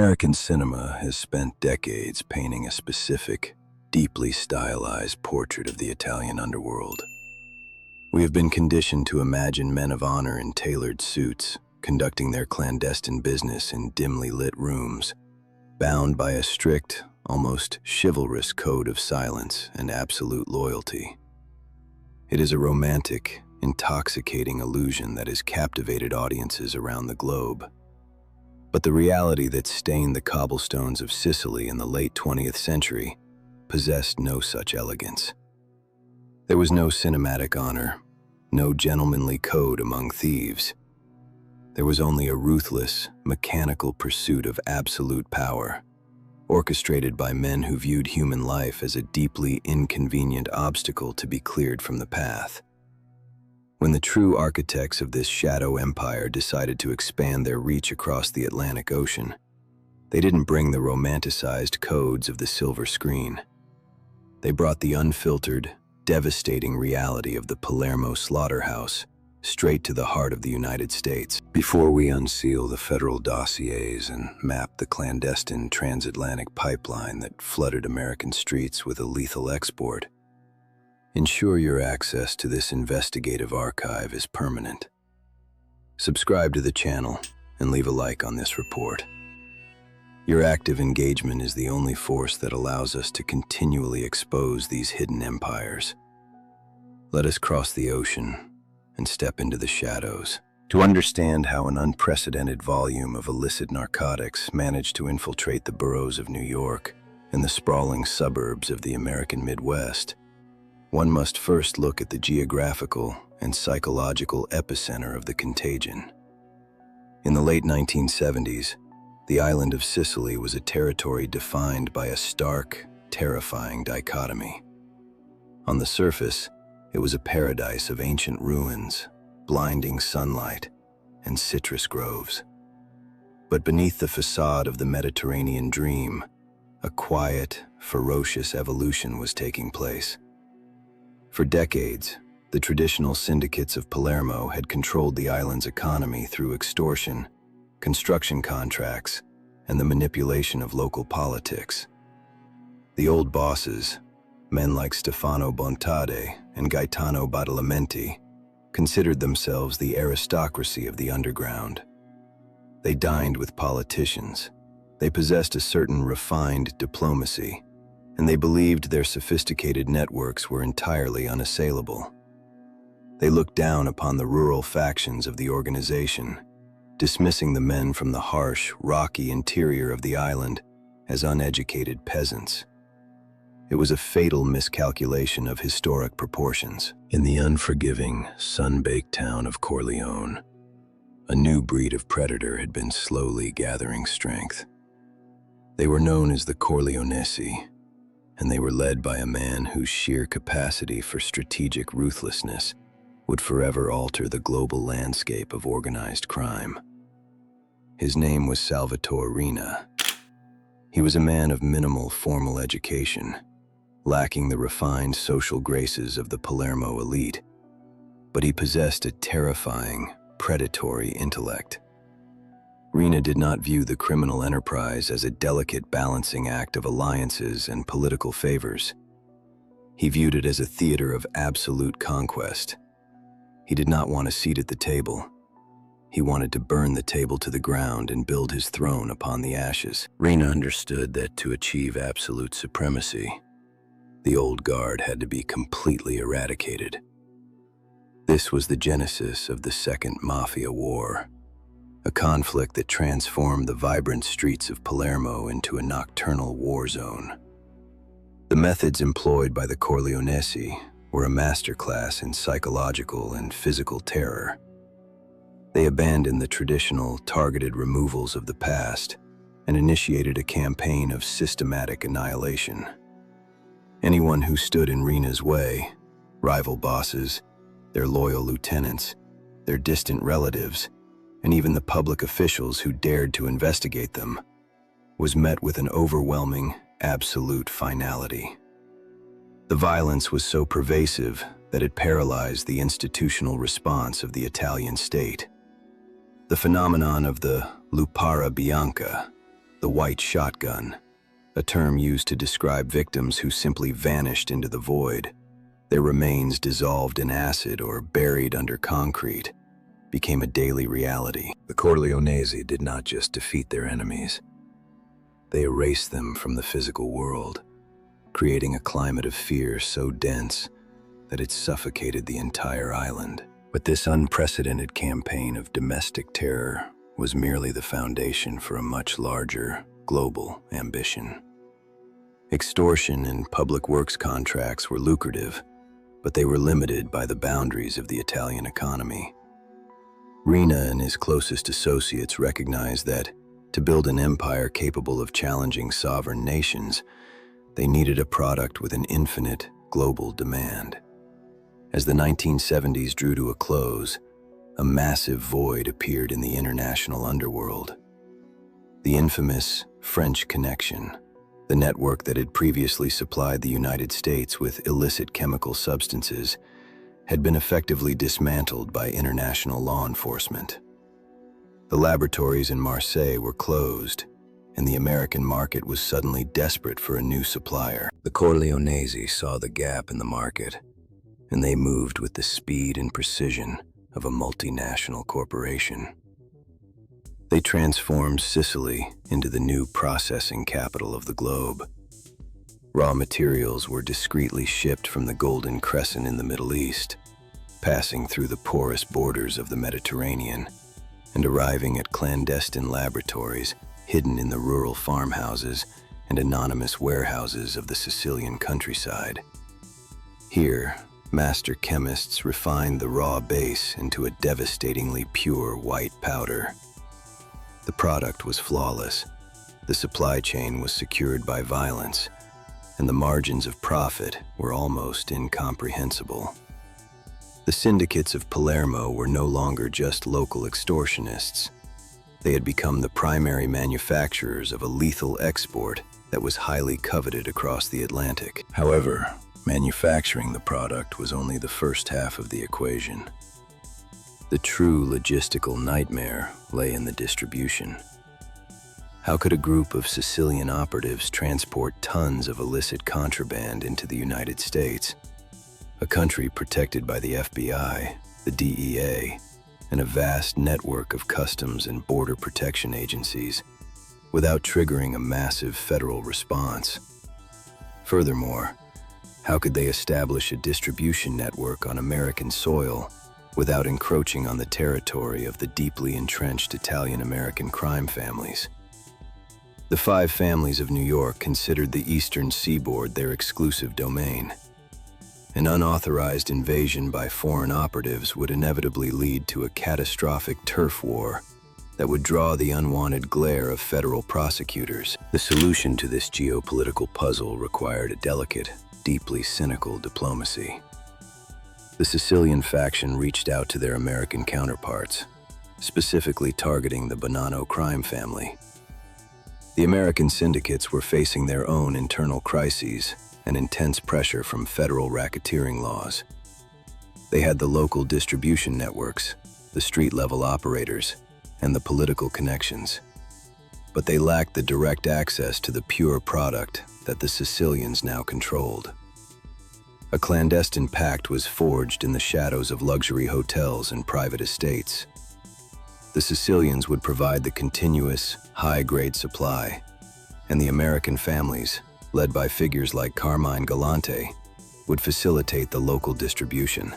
American cinema has spent decades painting a specific, deeply stylized portrait of the Italian underworld. We have been conditioned to imagine men of honor in tailored suits, conducting their clandestine business in dimly lit rooms, bound by a strict, almost chivalrous code of silence and absolute loyalty. It is a romantic, intoxicating illusion that has captivated audiences around the globe. But the reality that stained the cobblestones of Sicily in the late 20th century possessed no such elegance. There was no cinematic honor, no gentlemanly code among thieves. There was only a ruthless, mechanical pursuit of absolute power, orchestrated by men who viewed human life as a deeply inconvenient obstacle to be cleared from the path. When the true architects of this shadow empire decided to expand their reach across the Atlantic Ocean, they didn't bring the romanticized codes of the silver screen. They brought the unfiltered, devastating reality of the Palermo Slaughterhouse straight to the heart of the United States. Before we unseal the federal dossiers and map the clandestine transatlantic pipeline that flooded American streets with a lethal export, ensure your access to this investigative archive is permanent. Subscribe to the channel and leave a like on this report. Your active engagement is the only force that allows us to continually expose these hidden empires. Let us cross the ocean and step into the shadows to understand how an unprecedented volume of illicit narcotics managed to infiltrate the boroughs of New York and the sprawling suburbs of the American Midwest. One must first look at the geographical and psychological epicenter of the contagion. In the late 1970s, the island of Sicily was a territory defined by a stark, terrifying dichotomy. On the surface, it was a paradise of ancient ruins, blinding sunlight, and citrus groves. But beneath the facade of the Mediterranean dream, a quiet, ferocious evolution was taking place. For decades, the traditional syndicates of Palermo had controlled the island's economy through extortion, construction contracts, and the manipulation of local politics. The old bosses, men like Stefano Bontade and Gaetano Badalamenti, considered themselves the aristocracy of the underground. They dined with politicians. They possessed a certain refined diplomacy, and they believed their sophisticated networks were entirely unassailable. They looked down upon the rural factions of the organization, dismissing the men from the harsh, rocky interior of the island as uneducated peasants. It was a fatal miscalculation of historic proportions. In the unforgiving, sun-baked town of Corleone, a new breed of predator had been slowly gathering strength. They were known as the Corleonesi, and they were led by a man whose sheer capacity for strategic ruthlessness would forever alter the global landscape of organized crime. His name was Totò Riina. He was a man of minimal formal education, lacking the refined social graces of the Palermo elite, but he possessed a terrifying, predatory intellect. Riina did not view the criminal enterprise as a delicate balancing act of alliances and political favors. He viewed it as a theater of absolute conquest. He did not want a seat at the table. He wanted to burn the table to the ground and build his throne upon the ashes. Riina understood that to achieve absolute supremacy, the old guard had to be completely eradicated. This was the genesis of the Second Mafia War, a conflict that transformed the vibrant streets of Palermo into a nocturnal war zone. The methods employed by the Corleonesi were a masterclass in psychological and physical terror. They abandoned the traditional targeted removals of the past and initiated a campaign of systematic annihilation. Anyone who stood in Riina's way, rival bosses, their loyal lieutenants, their distant relatives, and even the public officials who dared to investigate them, was met with an overwhelming, absolute finality. The violence was so pervasive that it paralyzed the institutional response of the Italian state. The phenomenon of the Lupara Bianca, The white shotgun, a term used to describe victims who simply vanished into the void, their remains dissolved in acid or buried under concrete, became a daily reality. The Corleonesi did not just defeat their enemies. They erased them from the physical world, creating a climate of fear so dense that it suffocated the entire island. But this unprecedented campaign of domestic terror was merely the foundation for a much larger, global ambition. Extortion and public works contracts were lucrative, but they were limited by the boundaries of the Italian economy. Riina and his closest associates recognized that, to build an empire capable of challenging sovereign nations, they needed a product with an infinite global demand. As the 1970s drew to a close, a massive void appeared in the international underworld. The infamous French Connection, the network that had previously supplied the United States with illicit chemical substances, had been effectively dismantled by international law enforcement. The laboratories in Marseille were closed, and the American market was suddenly desperate for a new supplier. The Corleonesi saw the gap in the market, and they moved with the speed and precision of a multinational corporation. They transformed Sicily into the new processing capital of the globe. Raw materials were discreetly shipped from the Golden Crescent in the Middle East, passing through the porous borders of the Mediterranean and arriving at clandestine laboratories hidden in the rural farmhouses and anonymous warehouses of the Sicilian countryside. Here, master chemists refined the raw base into a devastatingly pure white powder. The product was flawless, the supply chain was secured by violence, and the margins of profit were almost incomprehensible. The syndicates of Palermo were no longer just local extortionists. They had become the primary manufacturers of a lethal export that was highly coveted across the Atlantic. However, manufacturing the product was only the first half of the equation. The true logistical nightmare lay in the distribution. How could a group of Sicilian operatives transport tons of illicit contraband into the United States, a country protected by the FBI, the DEA, and a vast network of customs and border protection agencies, without triggering a massive federal response? Furthermore, how could they establish a distribution network on American soil without encroaching on the territory of the deeply entrenched Italian-American crime families? The five families of New York considered the eastern seaboard their exclusive domain. An unauthorized invasion by foreign operatives would inevitably lead to a catastrophic turf war that would draw the unwanted glare of federal prosecutors. The solution to this geopolitical puzzle required a delicate, deeply cynical diplomacy. The Sicilian faction reached out to their American counterparts, specifically targeting the Bonanno crime family. The American syndicates were facing their own internal crises and intense pressure from federal racketeering laws. They had the local distribution networks, the street-level operators, and the political connections. But they lacked the direct access to the pure product that the Sicilians now controlled. A clandestine pact was forged in the shadows of luxury hotels and private estates. The Sicilians would provide the continuous, high-grade supply, and the American families, led by figures like Carmine Galante, would facilitate the local distribution.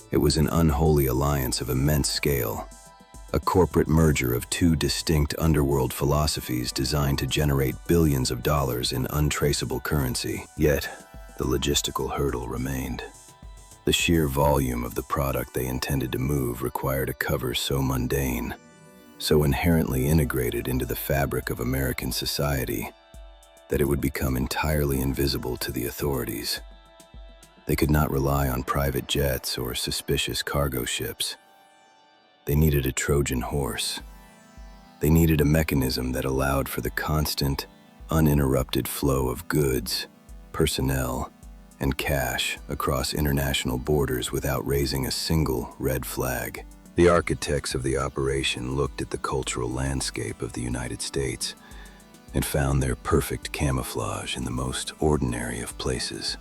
It was an unholy alliance of immense scale, a corporate merger of two distinct underworld philosophies designed to generate billions of dollars in untraceable currency. Yet, the logistical hurdle remained. The sheer volume of the product they intended to move required a cover so mundane, so inherently integrated into the fabric of American society, that it would become entirely invisible to the authorities. They could not rely on private jets or suspicious cargo ships. They needed a Trojan Horse. They needed a mechanism that allowed for the constant, uninterrupted flow of goods, personnel, and cash across international borders without raising a single red flag. The architects of the operation looked at the cultural landscape of the United States It found their perfect camouflage in the most ordinary of places.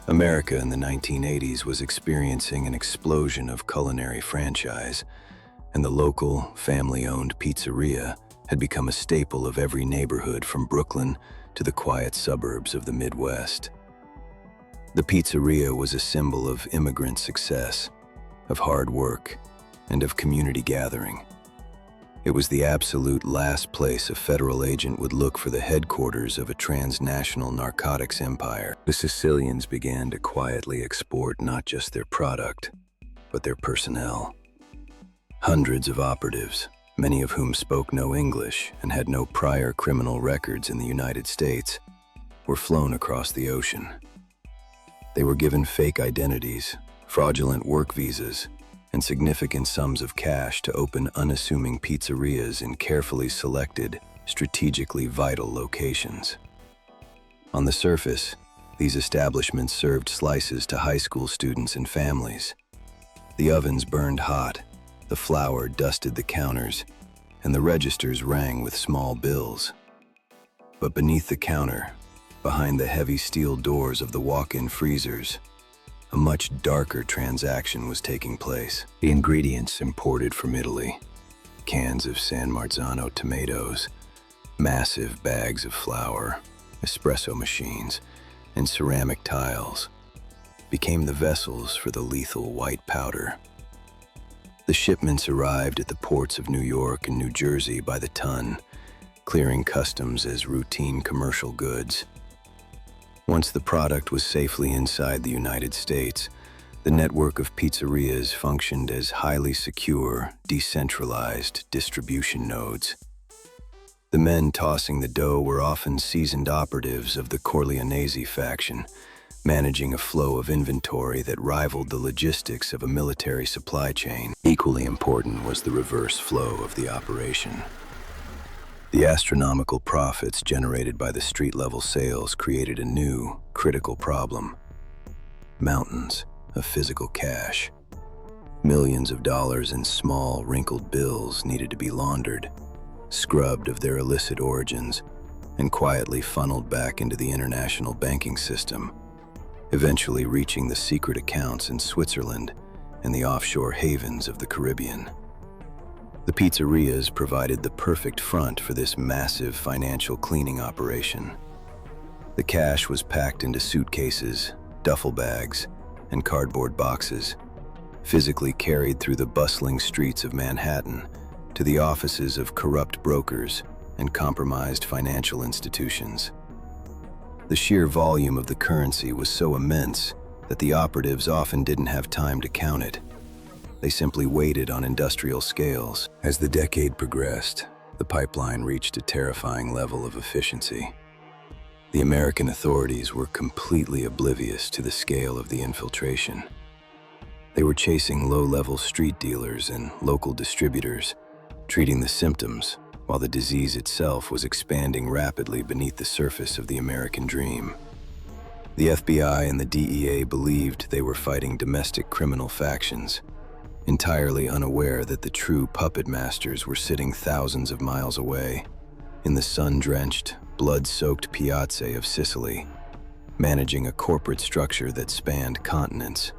America in the 1980s was experiencing an explosion of culinary franchise, and the local, family-owned pizzeria had become a staple of every neighborhood from Brooklyn to the quiet suburbs of the Midwest. The pizzeria was a symbol of immigrant success, of hard work, and of community gathering. It was the absolute last place a federal agent would look for the headquarters of a transnational narcotics empire. The Sicilians began to quietly export not just their product, but their personnel. Hundreds of operatives, many of whom spoke no English and had no prior criminal records in the United States, were flown across the ocean. They were given fake identities, fraudulent work visas, and significant sums of cash to open unassuming pizzerias in carefully selected, strategically vital locations. On the surface, these establishments served slices to high school students and families. The ovens burned hot, the flour dusted the counters, and the registers rang with small bills. But beneath the counter, behind the heavy steel doors of the walk-in freezers, a much darker transaction was taking place. The ingredients imported from Italy, cans of San Marzano tomatoes, massive bags of flour, espresso machines, and ceramic tiles, became the vessels for the lethal white powder. The shipments arrived at the ports of New York and New Jersey by the ton, clearing customs as routine commercial goods. Once the product was safely inside the United States, the network of pizzerias functioned as highly secure, decentralized distribution nodes. The men tossing the dough were often seasoned operatives of the Corleonesi faction, managing a flow of inventory that rivaled the logistics of a military supply chain. Equally important was the reverse flow of the operation. The astronomical profits generated by the street-level sales created a new, critical problem. Mountains of physical cash. Millions of dollars in small, wrinkled bills needed to be laundered, scrubbed of their illicit origins, and quietly funneled back into the international banking system, eventually reaching the secret accounts in Switzerland and the offshore havens of the Caribbean. The pizzerias provided the perfect front for this massive financial cleaning operation. The cash was packed into suitcases, duffel bags, and cardboard boxes, physically carried through the bustling streets of Manhattan to the offices of corrupt brokers and compromised financial institutions. The sheer volume of the currency was so immense that the operatives often didn't have time to count it. They simply waited on industrial scales. As the decade progressed, the pipeline reached a terrifying level of efficiency. The American authorities were completely oblivious to the scale of the infiltration. They were chasing low-level street dealers and local distributors, treating the symptoms, while the disease itself was expanding rapidly beneath the surface of the American dream. The FBI and the DEA believed they were fighting domestic criminal factions, entirely unaware that the true puppet masters were sitting thousands of miles away, in the sun-drenched, blood-soaked piazze of Sicily, managing a corporate structure that spanned continents.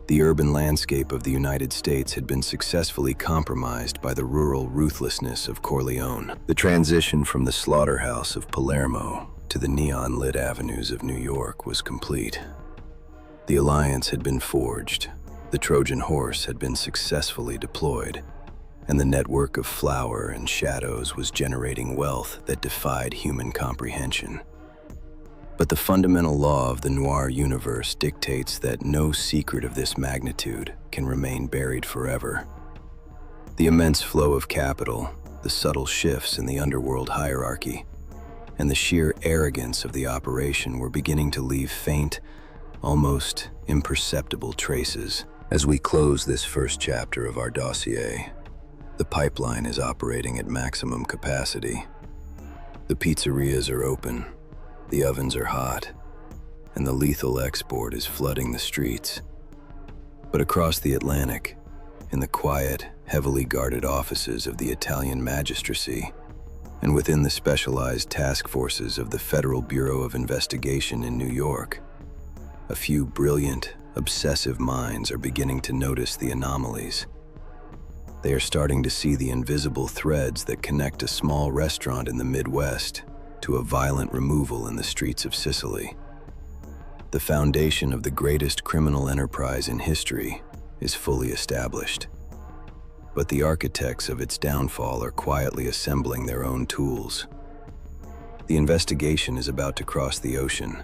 The urban landscape of the United States had been successfully compromised by the rural ruthlessness of Corleone. The transition from the Slaughterhouse of Palermo to the neon-lit avenues of New York was complete. The alliance had been forged, the Trojan Horse had been successfully deployed, and the network of flour and shadows was generating wealth that defied human comprehension. But the fundamental law of the Noir universe dictates that no secret of this magnitude can remain buried forever. The immense flow of capital, the subtle shifts in the underworld hierarchy, and the sheer arrogance of the operation were beginning to leave faint, almost imperceptible traces. As we close this first chapter of our dossier, the pipeline is operating at maximum capacity. The pizzerias are open, the ovens are hot, and the lethal export is flooding the streets. But across the Atlantic, in the quiet, heavily guarded offices of the Italian magistracy, and within the specialized task forces of the Federal Bureau of Investigation in New York, a few brilliant, obsessive minds are beginning to notice the anomalies. They are starting to see the invisible threads that connect a small restaurant in the Midwest to a violent removal in the streets of Sicily. The foundation of the greatest criminal enterprise in history is fully established, but the architects of its downfall are quietly assembling their own tools. The investigation is about to cross the ocean,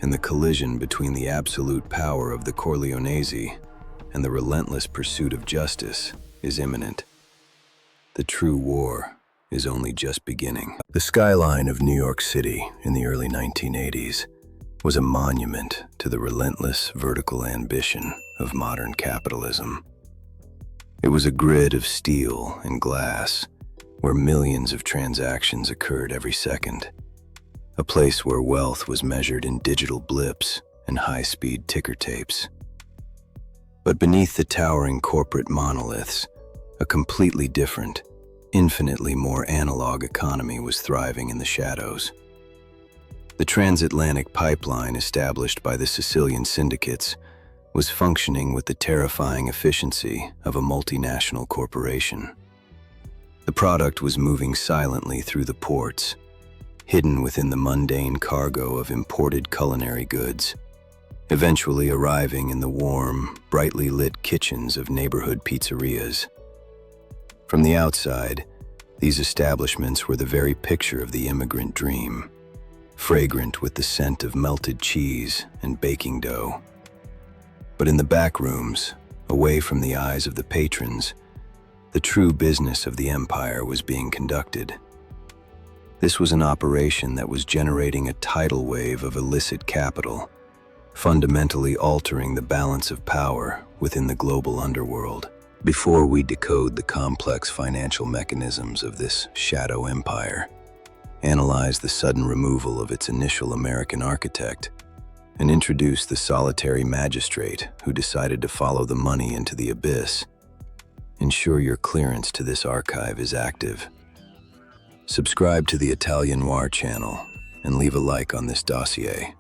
and the collision between the absolute power of the Corleonesi and the relentless pursuit of justice is imminent. The true war is only just beginning. The skyline of New York City in the early 1980s was a monument to the relentless vertical ambition of modern capitalism. It was a grid of steel and glass where millions of transactions occurred every second, a place where wealth was measured in digital blips and high-speed ticker tapes. But beneath the towering corporate monoliths, a completely different, infinitely more analog economy was thriving in the shadows. The Transatlantic pipeline established by the Sicilian syndicates was functioning with the terrifying efficiency of a multinational corporation. The product was moving silently through the ports, hidden within the mundane cargo of imported culinary goods, eventually arriving in the warm, brightly lit kitchens of neighborhood pizzerias. From the outside, these establishments were the very picture of the immigrant dream, fragrant with the scent of melted cheese and baking dough. But in the back rooms, away from the eyes of the patrons, the true business of the empire was being conducted. This was an operation that was generating a tidal wave of illicit capital, fundamentally altering the balance of power within the global underworld. Before we decode the complex financial mechanisms of this shadow empire, analyze the sudden removal of its initial American architect, and introduce the solitary magistrate who decided to follow the money into the abyss, ensure your clearance to this archive is active. Subscribe to the Italian Noir channel and leave a like on this dossier.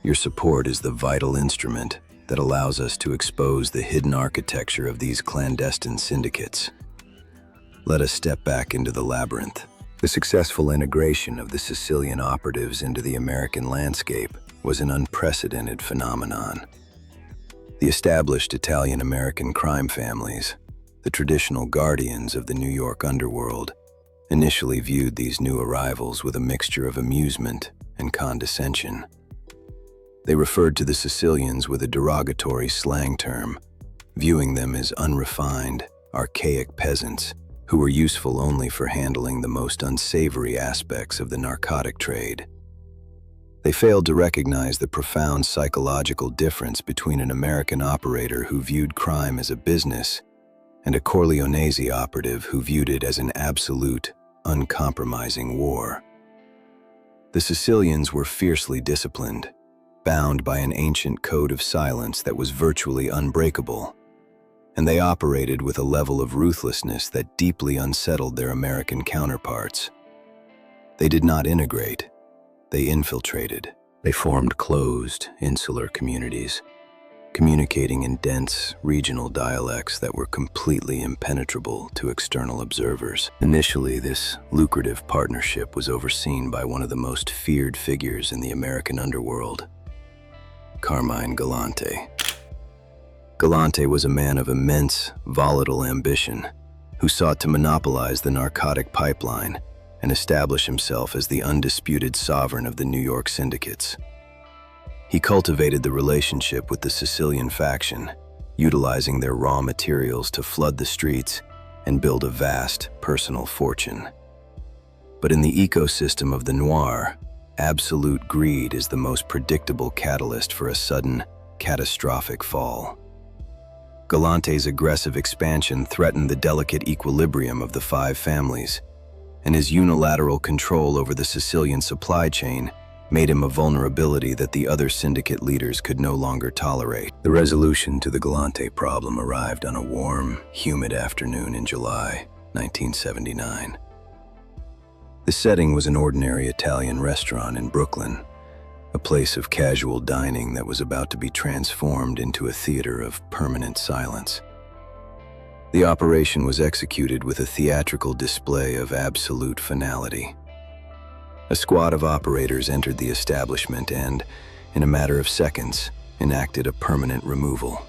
Your support is the vital instrument that allows us to expose the hidden architecture of these clandestine syndicates. Let us step back into the labyrinth. The successful integration of the Sicilian operatives into the American landscape was an unprecedented phenomenon. The established Italian-American crime families, the traditional guardians of the New York underworld, initially viewed these new arrivals with a mixture of amusement and condescension. They referred to the Sicilians with a derogatory slang term, viewing them as unrefined, archaic peasants who were useful only for handling the most unsavory aspects of the narcotic trade. They failed to recognize the profound psychological difference between an American operator who viewed crime as a business and a Corleonesi operative who viewed it as an absolute, uncompromising war. The Sicilians were fiercely disciplined, bound by an ancient code of silence that was virtually unbreakable, and they operated with a level of ruthlessness that deeply unsettled their American counterparts. They did not integrate. They infiltrated. They formed closed, insular communities, communicating in dense, regional dialects that were completely impenetrable to external observers. Initially, this lucrative partnership was overseen by one of the most feared figures in the American underworld, Carmine Galante. Galante was a man of immense, volatile ambition who sought to monopolize the narcotic pipeline and establish himself as the undisputed sovereign of the New York syndicates. He cultivated the relationship with the Sicilian faction, utilizing their raw materials to flood the streets and build a vast personal fortune. But in the ecosystem of the Noir, absolute greed is the most predictable catalyst for a sudden, catastrophic fall. Galante's aggressive expansion threatened the delicate equilibrium of the five families, and his unilateral control over the Sicilian supply chain made him a vulnerability that the other syndicate leaders could no longer tolerate. The resolution to the Galante problem arrived on a warm, humid afternoon in July 1979. The setting was an ordinary Italian restaurant in Brooklyn, a place of casual dining that was about to be transformed into a theater of permanent silence. The operation was executed with a theatrical display of absolute finality. A squad of operators entered the establishment and, in a matter of seconds, enacted a permanent removal.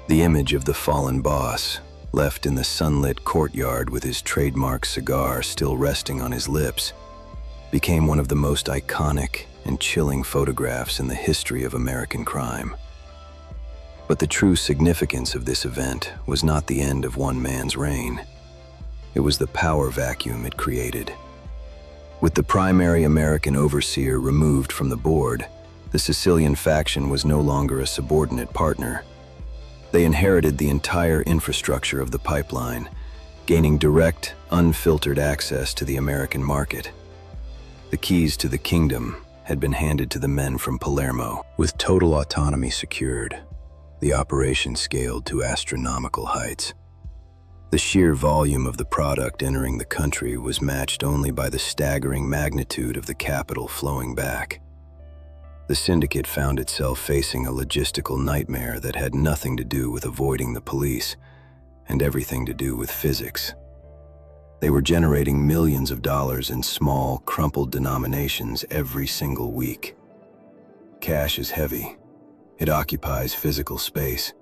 The image of the fallen boss, left in the sunlit courtyard with his trademark cigar still resting on his lips, became one of the most iconic and chilling photographs in the history of American crime. But the true significance of this event was not the end of one man's reign. It was the power vacuum it created. With the primary American overseer removed from the board, the Sicilian faction was no longer a subordinate partner. They inherited the entire infrastructure of the pipeline, gaining direct, unfiltered access to the American market. The keys to the kingdom had been handed to the men from Palermo. With total autonomy secured, the operation scaled to astronomical heights. The sheer volume of the product entering the country was matched only by the staggering magnitude of the capital flowing back. The syndicate found itself facing a logistical nightmare that had nothing to do with avoiding the police and everything to do with physics. They were generating millions of dollars in small, crumpled denominations every single week. Cash is heavy. It occupies physical space,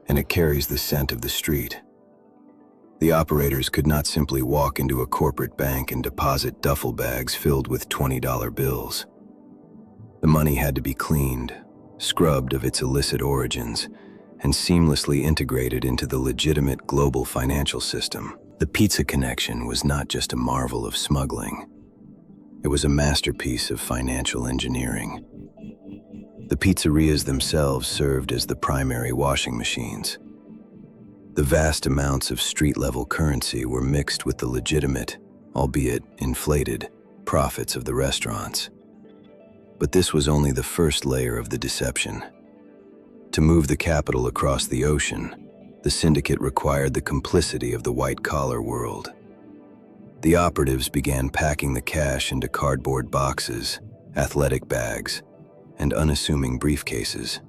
and it carries the scent of the street. The operators could not simply walk into a corporate bank and deposit duffel bags filled with $20 bills. The money had to be cleaned, scrubbed of its illicit origins, and seamlessly integrated into the legitimate global financial system. The pizza connection was not just a marvel of smuggling. It was a masterpiece of financial engineering. The pizzerias themselves served as the primary washing machines. The vast amounts of street-level currency were mixed with the legitimate, albeit inflated, profits of the restaurants. But this was only the first layer of the deception. To move the capital across the ocean, the syndicate required the complicity of the white-collar world. The operatives began packing the cash into cardboard boxes, athletic bags, and unassuming briefcases.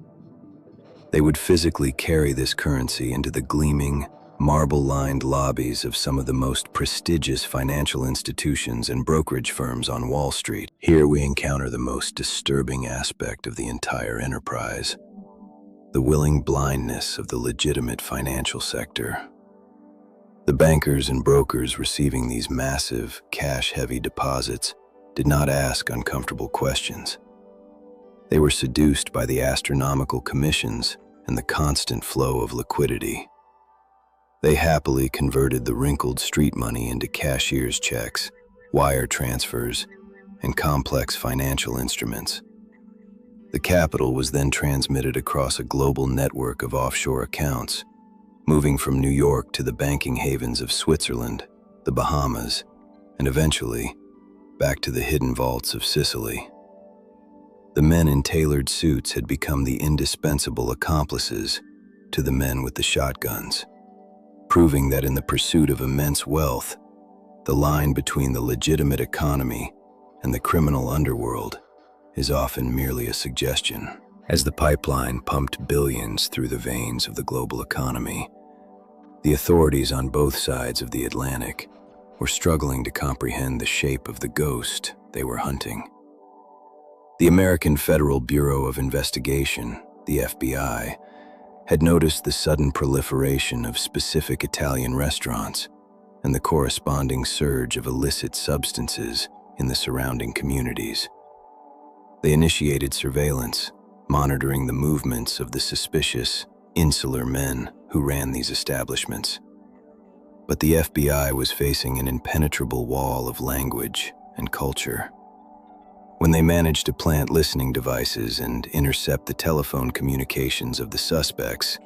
They would physically carry this currency into the gleaming, marble-lined lobbies of some of the most prestigious financial institutions and brokerage firms on Wall Street. Here we encounter the most disturbing aspect of the entire enterprise: the willing blindness of the legitimate financial sector. The bankers and brokers receiving these massive, cash-heavy deposits did not ask uncomfortable questions. They were seduced by the astronomical commissions and the constant flow of liquidity. They happily converted the wrinkled street money into cashier's checks, wire transfers, and complex financial instruments. The capital was then transmitted across a global network of offshore accounts, moving from New York to the banking havens of Switzerland, the Bahamas, and eventually back to the hidden vaults of Sicily. The men in tailored suits had become the indispensable accomplices to the men with the shotguns, proving that in the pursuit of immense wealth, the line between the legitimate economy and the criminal underworld is often merely a suggestion. As the pipeline pumped billions through the veins of the global economy, the authorities on both sides of the Atlantic were struggling to comprehend the shape of the ghost they were hunting. The American Federal Bureau of Investigation, the FBI, had noticed the sudden proliferation of specific Italian restaurants and the corresponding surge of illicit substances in the surrounding communities. They initiated surveillance, monitoring the movements of the suspicious, insular men who ran these establishments. But the FBI was facing an impenetrable wall of language and culture. When they managed to plant listening devices and intercept the telephone communications of the suspects,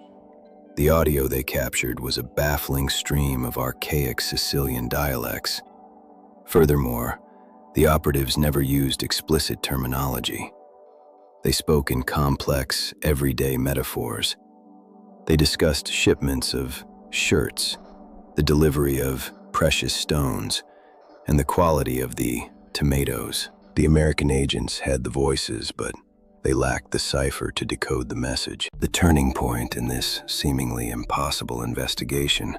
the audio they captured was a baffling stream of archaic Sicilian dialects. Furthermore, the operatives never used explicit terminology. They spoke in complex, everyday metaphors. They discussed shipments of shirts, the delivery of precious stones, and the quality of the tomatoes. The American agents had the voices, but they lacked the cipher to decode the message. The turning point in this seemingly impossible investigation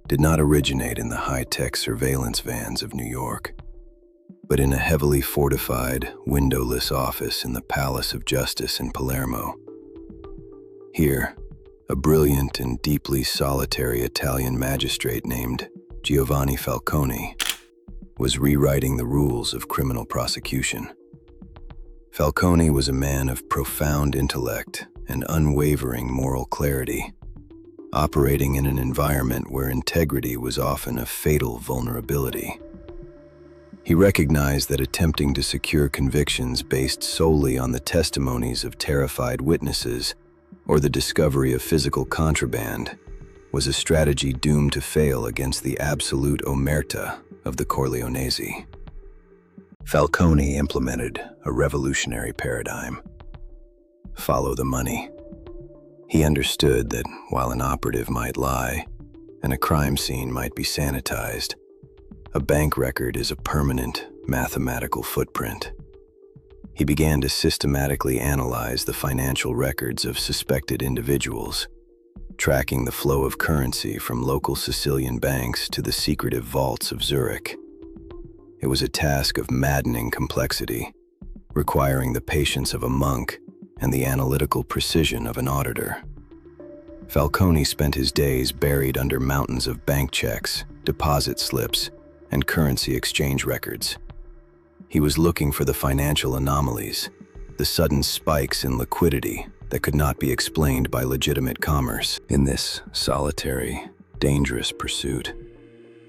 did not originate in the high-tech surveillance vans of New York, but in a heavily fortified, windowless office in the Palace of Justice in Palermo. Here, a brilliant and deeply solitary Italian magistrate named Giovanni Falcone was rewriting the rules of criminal prosecution. Falcone was a man of profound intellect and unwavering moral clarity, operating in an environment where integrity was often a fatal vulnerability. He recognized that attempting to secure convictions based solely on the testimonies of terrified witnesses or the discovery of physical contraband was a strategy doomed to fail against the absolute omerta of the Corleonesi. Falcone implemented a revolutionary paradigm: follow the money. He understood that while an operative might lie and a crime scene might be sanitized, a bank record is a permanent mathematical footprint. He began to systematically analyze the financial records of suspected individuals, tracking the flow of currency from local Sicilian banks to the secretive vaults of Zurich. It was a task of maddening complexity, requiring the patience of a monk and the analytical precision of an auditor. Falcone spent his days buried under mountains of bank checks, deposit slips, and currency exchange records. He was looking for the financial anomalies, the sudden spikes in liquidity that could not be explained by legitimate commerce. In this solitary, dangerous pursuit,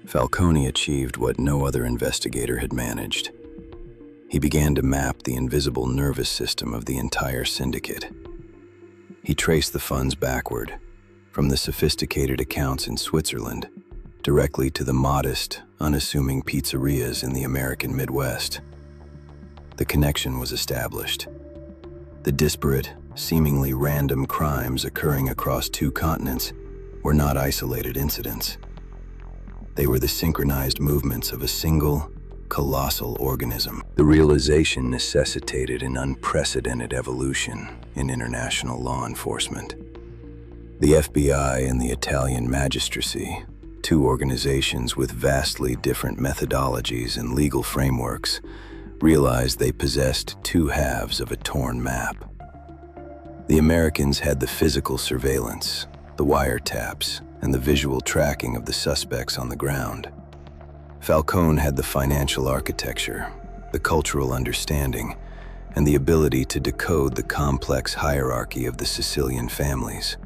Falcone achieved what no other investigator had managed. He began to map the invisible nervous system of the entire syndicate. He traced the funds backward, from the sophisticated accounts in Switzerland, directly to the modest, unassuming pizzerias in the American Midwest. The connection was established. The disparate, seemingly random crimes occurring across two continents were not isolated incidents. They were the synchronized movements of a single, colossal organism. The realization necessitated an unprecedented evolution in international law enforcement. The FBI and the Italian magistracy, two organizations with vastly different methodologies and legal frameworks, realized they possessed two halves of a torn map. The Americans had the physical surveillance, the wiretaps, and the visual tracking of the suspects on the ground. Falcone had the financial architecture, the cultural understanding, and the ability to decode the complex hierarchy of the Sicilian families.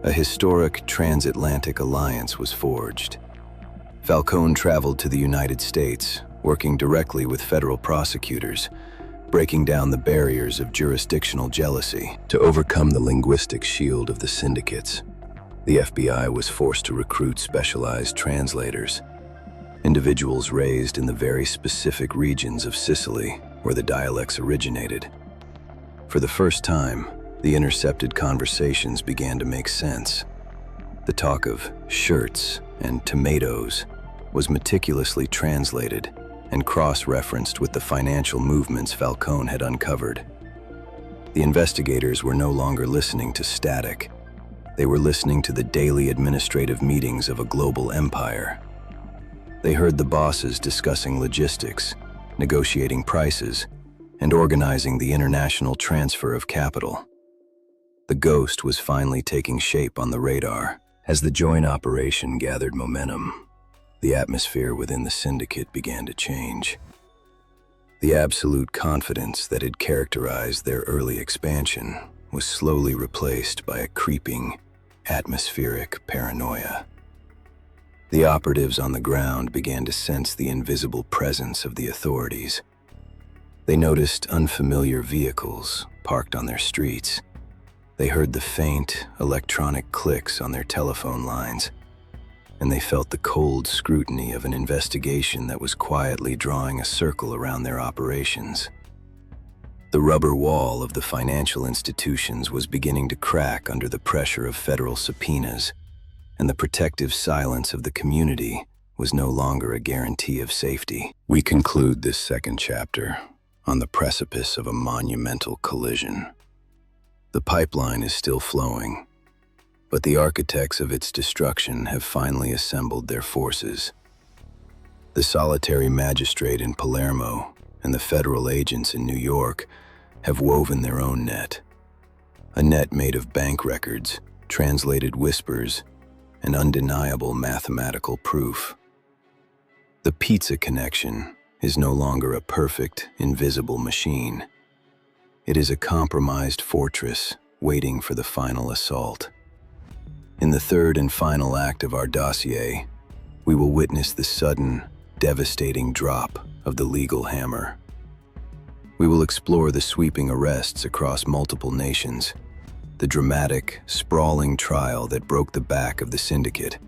A historic transatlantic alliance was forged. Falcone traveled to the United States, working directly with federal prosecutors, breaking down the barriers of jurisdictional jealousy. To overcome the linguistic shield of the syndicates, the FBI was forced to recruit specialized translators, individuals raised in the very specific regions of Sicily where the dialects originated. For the first time, the intercepted conversations began to make sense. The talk of shirts and tomatoes was meticulously translated and cross-referenced with the financial movements Falcone had uncovered. The investigators were no longer listening to static. They were listening to the daily administrative meetings of a global empire. They heard the bosses discussing logistics, negotiating prices, and organizing the international transfer of capital. The ghost was finally taking shape on the radar. As the joint operation gathered momentum, the atmosphere within the syndicate began to change. The absolute confidence that had characterized their early expansion was slowly replaced by a creeping, atmospheric paranoia. The operatives on the ground began to sense the invisible presence of the authorities. They noticed unfamiliar vehicles parked on their streets. They heard the faint, electronic clicks on their telephone lines, and they felt the cold scrutiny of an investigation that was quietly drawing a circle around their operations. The rubber wall of the financial institutions was beginning to crack under the pressure of federal subpoenas, and the protective silence of the community was no longer a guarantee of safety. We conclude this second chapter on the precipice of a monumental collision. The pipeline is still flowing, but the architects of its destruction have finally assembled their forces. The solitary magistrate in Palermo and the federal agents in New York have woven their own net. A net made of bank records, translated whispers, and undeniable mathematical proof. The pizza connection is no longer a perfect, invisible machine. It is a compromised fortress waiting for the final assault. In the third and final act of our dossier, we will witness the sudden, devastating drop of the legal hammer. We will explore the sweeping arrests across multiple nations, the dramatic, sprawling trial that broke the back of the syndicate,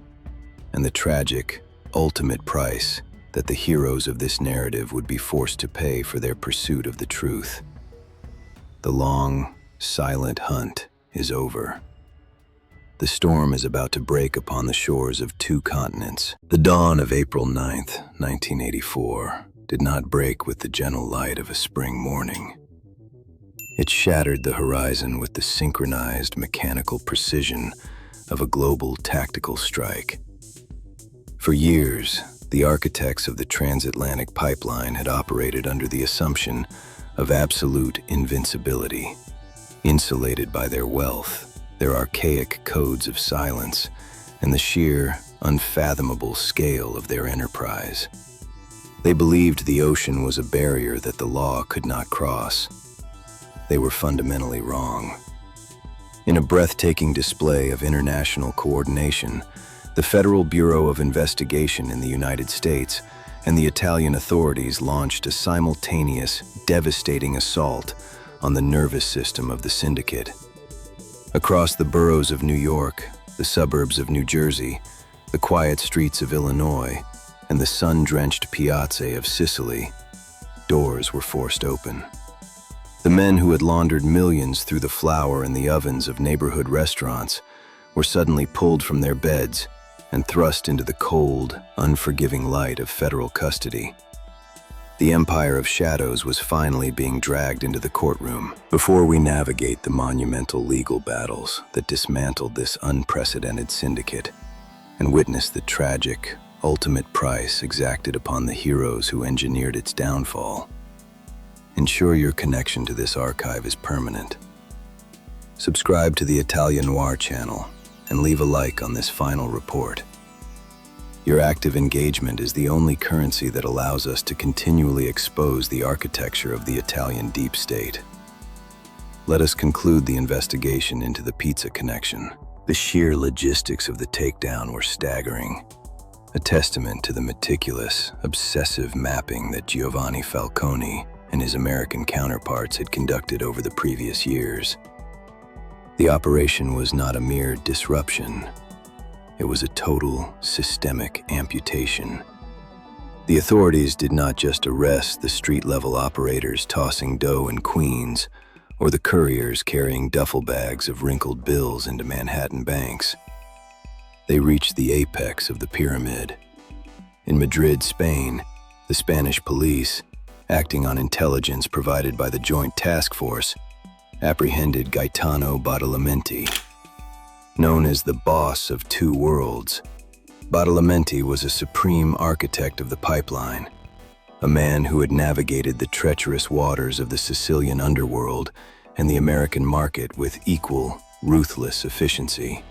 and the tragic, ultimate price that the heroes of this narrative would be forced to pay for their pursuit of the truth. The long, silent hunt is over. The storm is about to break upon the shores of two continents. The dawn of April 9th, 1984, did not break with the gentle light of a spring morning. It shattered the horizon with the synchronized mechanical precision of a global tactical strike. For years, the architects of the Transatlantic pipeline had operated under the assumption of absolute invincibility, insulated by their wealth, their archaic codes of silence, and the sheer, unfathomable scale of their enterprise. They believed the ocean was a barrier that the law could not cross. They were fundamentally wrong. In a breathtaking display of international coordination, the Federal Bureau of Investigation in the United States and the Italian authorities launched a simultaneous, devastating assault on the nervous system of the syndicate. Across the boroughs of New York, the suburbs of New Jersey, the quiet streets of Illinois, and the sun-drenched piazze of Sicily, doors were forced open. The men who had laundered millions through the flour in the ovens of neighborhood restaurants were suddenly pulled from their beds and thrust into the cold, unforgiving light of federal custody. The empire of shadows was finally being dragged into the courtroom. Before we navigate the monumental legal battles that dismantled this unprecedented syndicate and witness the tragic, ultimate price exacted upon the heroes who engineered its downfall, ensure your connection to this archive is permanent. Subscribe to the Italian Noir channel and leave a like on this final report. Your active engagement is the only currency that allows us to continually expose the architecture of the Italian deep state. Let us conclude the investigation into the pizza connection. The sheer logistics of the takedown were staggering, a testament to the meticulous, obsessive mapping that Giovanni Falcone and his American counterparts had conducted over the previous years. The operation was not a mere disruption. It was a total, systemic amputation. The authorities did not just arrest the street-level operators tossing dough in Queens, or the couriers carrying duffel bags of wrinkled bills into Manhattan banks. They reached the apex of the pyramid. In Madrid, Spain, the Spanish police, acting on intelligence provided by the Joint Task Force, apprehended Gaetano Badalamenti. Known as the boss of two worlds, Badalamenti was a supreme architect of the pipeline, a man who had navigated the treacherous waters of the Sicilian underworld and the American market with equal, ruthless efficiency.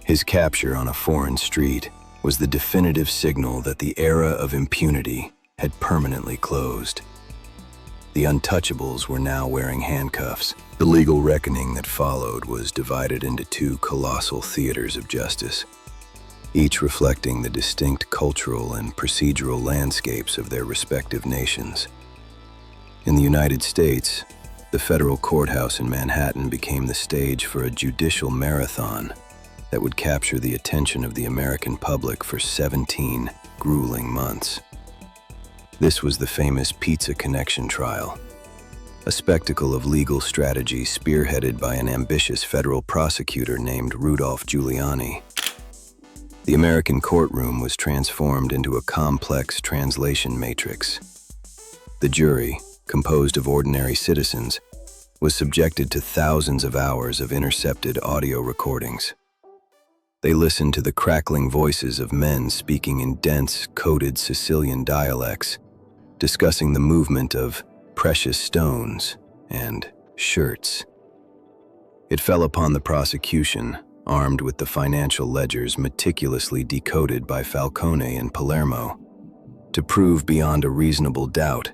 His capture on a foreign street was the definitive signal that the era of impunity had permanently closed. The untouchables were now wearing handcuffs. The legal reckoning that followed was divided into two colossal theaters of justice, each reflecting the distinct cultural and procedural landscapes of their respective nations. In the United States, the federal courthouse in Manhattan became the stage for a judicial marathon that would capture the attention of the American public for 17 grueling months. This was the famous Pizza Connection trial, a spectacle of legal strategy spearheaded by an ambitious federal prosecutor named Rudolph Giuliani. The American courtroom was transformed into a complex translation matrix. The jury, composed of ordinary citizens, was subjected to thousands of hours of intercepted audio recordings. They listened to the crackling voices of men speaking in dense, coded Sicilian dialects, discussing the movement of precious stones and shirts. It fell upon the prosecution, armed with the financial ledgers meticulously decoded by Falcone in Palermo, to prove beyond a reasonable doubt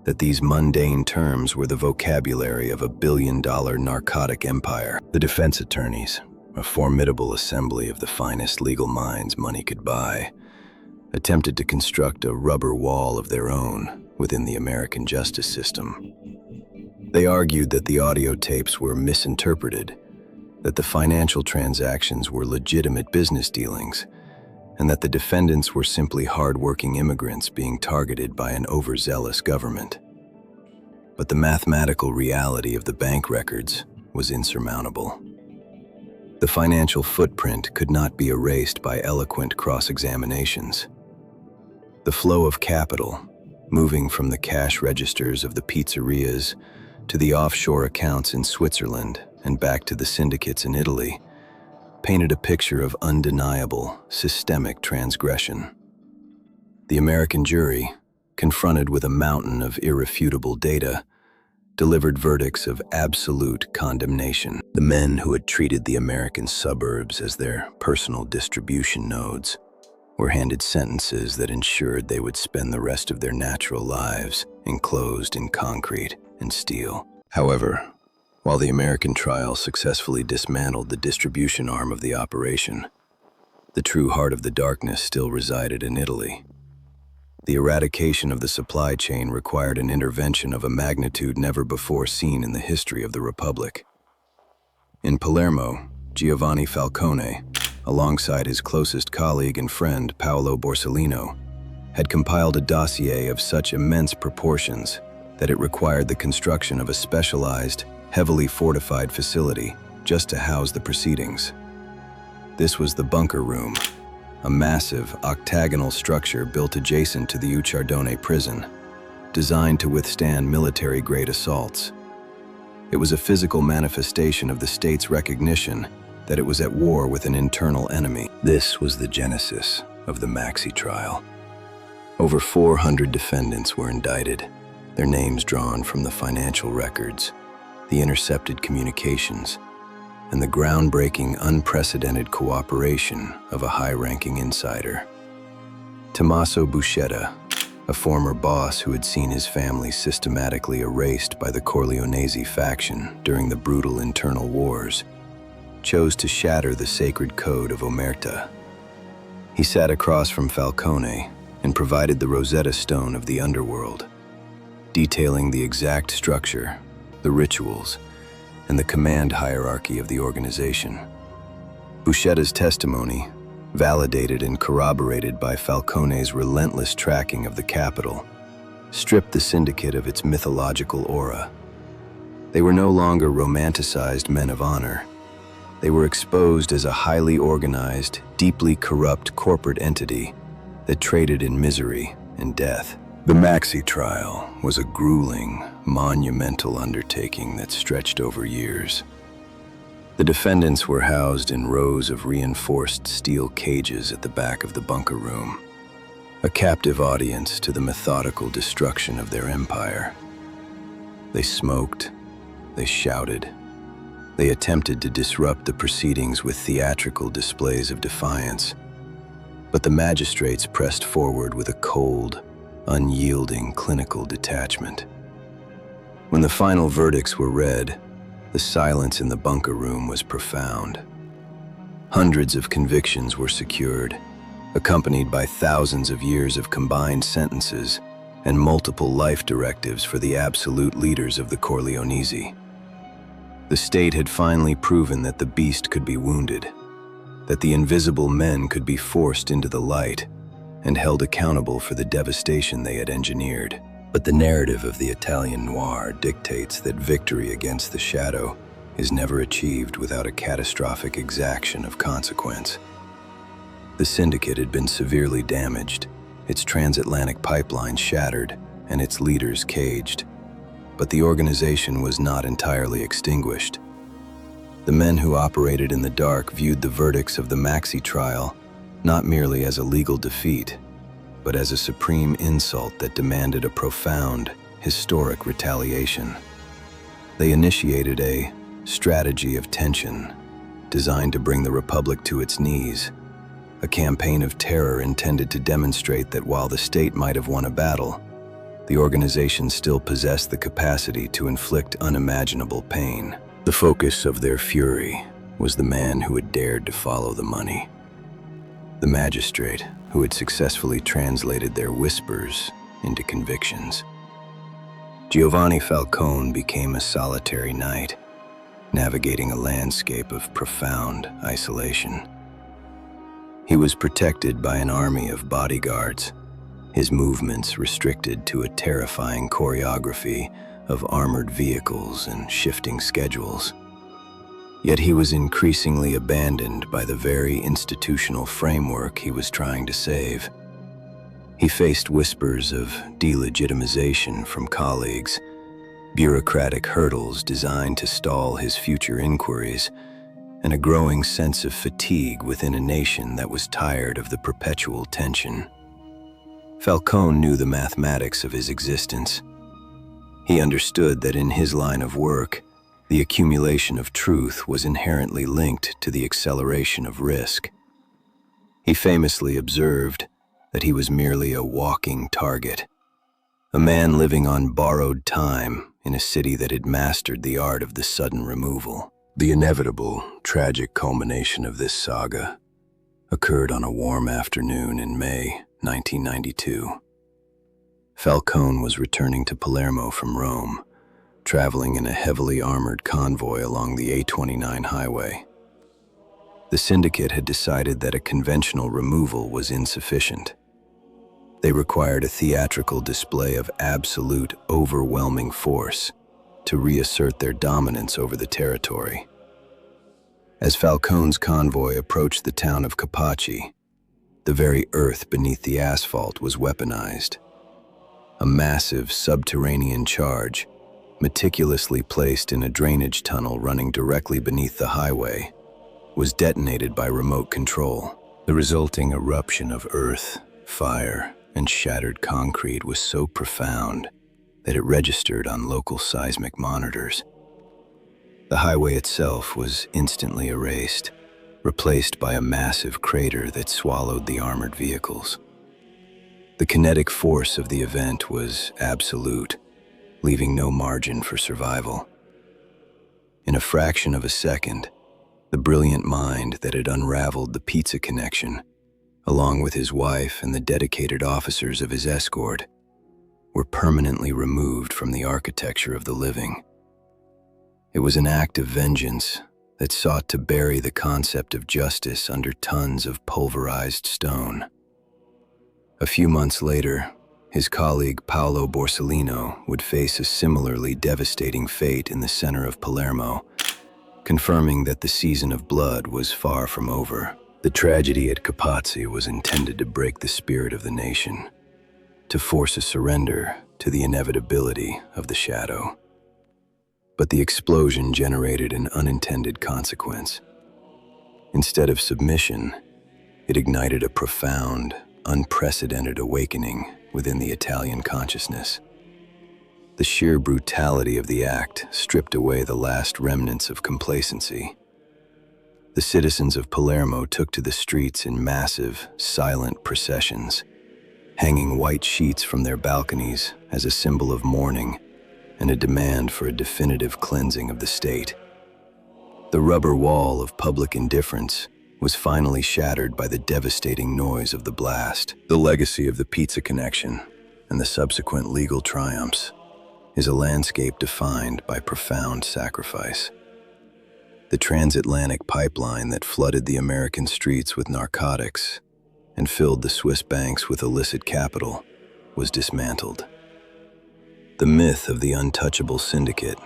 that these mundane terms were the vocabulary of a billion-dollar narcotic empire. The defense attorneys, a formidable assembly of the finest legal minds money could buy, attempted to construct a rubber wall of their own within the American justice system. They argued that the audio tapes were misinterpreted, that the financial transactions were legitimate business dealings, and that the defendants were simply hard-working immigrants being targeted by an overzealous government. But the mathematical reality of the bank records was insurmountable. The financial footprint could not be erased by eloquent cross-examinations. The flow of capital, moving from the cash registers of the pizzerias to the offshore accounts in Switzerland and back to the syndicates in Italy, painted a picture of undeniable, systemic transgression. The American jury, confronted with a mountain of irrefutable data, delivered verdicts of absolute condemnation. The men who had treated the American suburbs as their personal distribution nodes were handed sentences that ensured they would spend the rest of their natural lives enclosed in concrete and steel. However, while the American trial successfully dismantled the distribution arm of the operation, the true heart of the darkness still resided in Italy. The eradication of the supply chain required an intervention of a magnitude never before seen in the history of the Republic. In Palermo, Giovanni Falcone, alongside his closest colleague and friend Paolo Borsellino, had compiled a dossier of such immense proportions that it required the construction of a specialized, heavily fortified facility just to house the proceedings. This was the bunker room, a massive, octagonal structure built adjacent to the Ucciardone prison, designed to withstand military-grade assaults. It was a physical manifestation of the state's recognition that it was at war with an internal enemy. This was the genesis of the Maxi trial. Over 400 defendants were indicted, their names drawn from the financial records, the intercepted communications, and the groundbreaking, unprecedented cooperation of a high-ranking insider. Tommaso Buscetta, a former boss who had seen his family systematically erased by the Corleonesi faction during the brutal internal wars, chose to shatter the sacred code of omerta. He sat across from Falcone and provided the Rosetta Stone of the underworld, detailing the exact structure, the rituals, and the command hierarchy of the organization. Buscetta's testimony, validated and corroborated by Falcone's relentless tracking of the capital, stripped the syndicate of its mythological aura. They were no longer romanticized men of honor. They were exposed as a highly organized, deeply corrupt corporate entity that traded in misery and death. The Maxi trial was a grueling, monumental undertaking that stretched over years. The defendants were housed in rows of reinforced steel cages at the back of the bunker room, a captive audience to the methodical destruction of their empire. They smoked, they shouted, they attempted to disrupt the proceedings with theatrical displays of defiance, but the magistrates pressed forward with a cold, unyielding clinical detachment. When the final verdicts were read, the silence in the bunker room was profound. Hundreds of convictions were secured, accompanied by thousands of years of combined sentences and multiple life directives for the absolute leaders of the Corleonesi. The state had finally proven that the beast could be wounded, that the invisible men could be forced into the light and held accountable for the devastation they had engineered. But the narrative of the Italian Noir dictates that victory against the shadow is never achieved without a catastrophic exaction of consequence. The syndicate had been severely damaged, its transatlantic pipeline shattered, and its leaders caged. But the organization was not entirely extinguished. The men who operated in the dark viewed the verdicts of the Maxi trial not merely as a legal defeat, but as a supreme insult that demanded a profound, historic retaliation. They initiated a strategy of tension designed to bring the Republic to its knees, a campaign of terror intended to demonstrate that while the state might have won a battle, the organization still possessed the capacity to inflict unimaginable pain. The focus of their fury was the man who had dared to follow the money, the magistrate who had successfully translated their whispers into convictions. Giovanni Falcone became a solitary knight, navigating a landscape of profound isolation. He was protected by an army of bodyguards, his movements restricted to a terrifying choreography of armored vehicles and shifting schedules. Yet he was increasingly abandoned by the very institutional framework he was trying to save. He faced whispers of delegitimization from colleagues, bureaucratic hurdles designed to stall his future inquiries, and a growing sense of fatigue within a nation that was tired of the perpetual tension. Falcone knew the mathematics of his existence. He understood that in his line of work, the accumulation of truth was inherently linked to the acceleration of risk. He famously observed that he was merely a walking target, a man living on borrowed time in a city that had mastered the art of the sudden removal. The inevitable, tragic culmination of this saga occurred on a warm afternoon in May 1992. Falcone was returning to Palermo from Rome, traveling in a heavily armored convoy along the A29 highway. The syndicate had decided that a conventional removal was insufficient. They required a theatrical display of absolute, overwhelming force to reassert their dominance over the territory. As Falcone's convoy approached the town of Capaci, the very earth beneath the asphalt was weaponized. A massive subterranean charge, meticulously placed in a drainage tunnel running directly beneath the highway, was detonated by remote control. The resulting eruption of earth, fire, and shattered concrete was so profound that it registered on local seismic monitors. The highway itself was instantly erased, replaced by a massive crater that swallowed the armored vehicles. The kinetic force of the event was absolute, leaving no margin for survival. In a fraction of a second, the brilliant mind that had unraveled the pizza connection, along with his wife and the dedicated officers of his escort, were permanently removed from the architecture of the living. It was an act of vengeance that sought to bury the concept of justice under tons of pulverized stone. A few months later, his colleague Paolo Borsellino would face a similarly devastating fate in the center of Palermo, confirming that the season of blood was far from over. The tragedy at Capaci was intended to break the spirit of the nation, to force a surrender to the inevitability of the shadow. But the explosion generated an unintended consequence. Instead of submission, it ignited a profound, unprecedented awakening within the Italian consciousness. The sheer brutality of the act stripped away the last remnants of complacency. The citizens of Palermo took to the streets in massive, silent processions, hanging white sheets from their balconies as a symbol of mourning and a demand for a definitive cleansing of the state. The rubber wall of public indifference was finally shattered by the devastating noise of the blast. The legacy of the pizza connection and the subsequent legal triumphs is a landscape defined by profound sacrifice. The transatlantic pipeline that flooded the American streets with narcotics and filled the Swiss banks with illicit capital was dismantled. The myth of the untouchable syndicate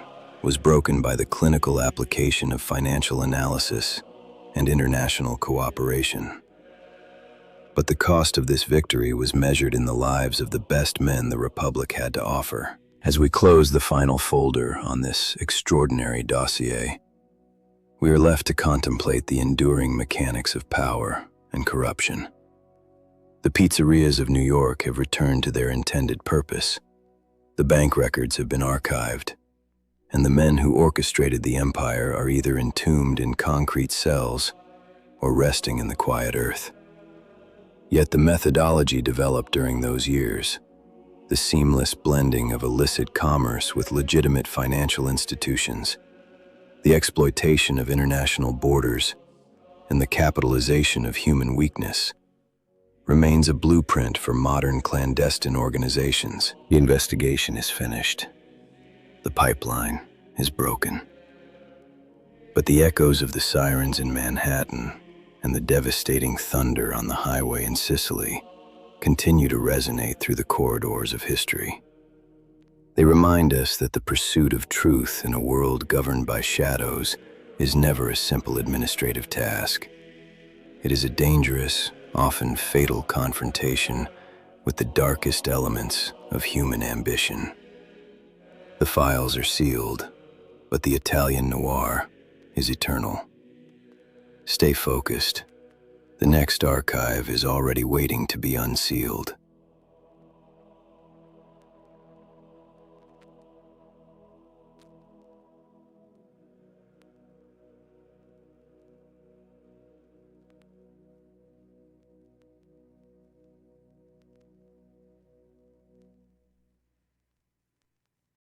was broken by the clinical application of financial analysis and international cooperation. But the cost of this victory was measured in the lives of the best men the Republic had to offer. As we close the final folder on this extraordinary dossier, we are left to contemplate the enduring mechanics of power and corruption. The pizzerias of New York have returned to their intended purpose. The bank records have been archived, and the men who orchestrated the empire are either entombed in concrete cells or resting in the quiet earth. Yet the methodology developed during those years, the seamless blending of illicit commerce with legitimate financial institutions, the exploitation of international borders, and the capitalization of human weakness, remains a blueprint for modern clandestine organizations. The investigation is finished. The pipeline is broken. But the echoes of the sirens in Manhattan and the devastating thunder on the highway in Sicily continue to resonate through the corridors of history. They remind us that the pursuit of truth in a world governed by shadows is never a simple administrative task. It is a dangerous, often fatal confrontation with the darkest elements of human ambition. The files are sealed, but the Italian noir is eternal. Stay focused. The next archive is already waiting to be unsealed.